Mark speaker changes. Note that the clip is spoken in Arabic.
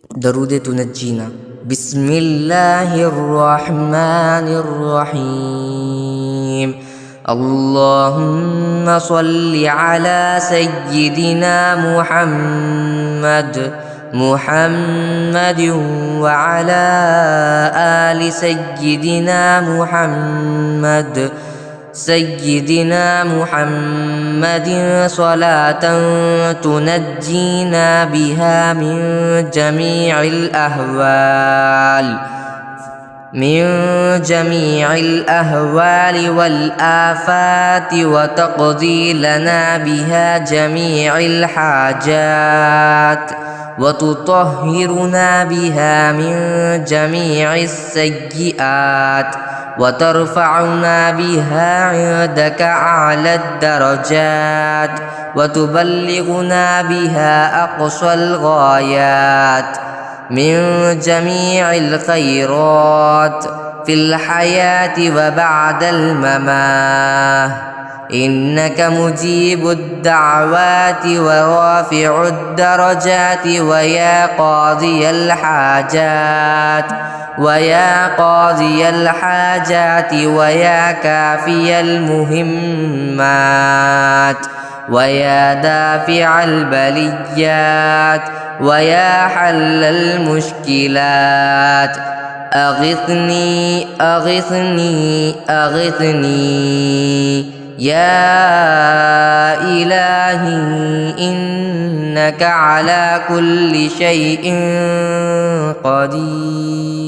Speaker 1: درود تنجينا. بسم الله الرحمن الرحيم. اللهم صل على سيدنا محمد وعلى آل سيدنا محمد صلاة تنجينا بها من جميع الأهوال والآفات، وتقضي لنا بها جميع الحاجات، وتطهرنا بها من جميع السيئات، وترفعنا بها عندك أعلى الدرجات، وتبلغنا بها أقصى الغايات من جميع الخيرات في الحياة وبعد الممات، إنك مجيب الدعوات ورافع الدرجات، ويا قاضي الحاجات ويا كافي المهمات، ويا دافع البليات، ويا حل المشكلات. أغثني أغثني أغثني يا إلهي، إنك على كل شيء قدير.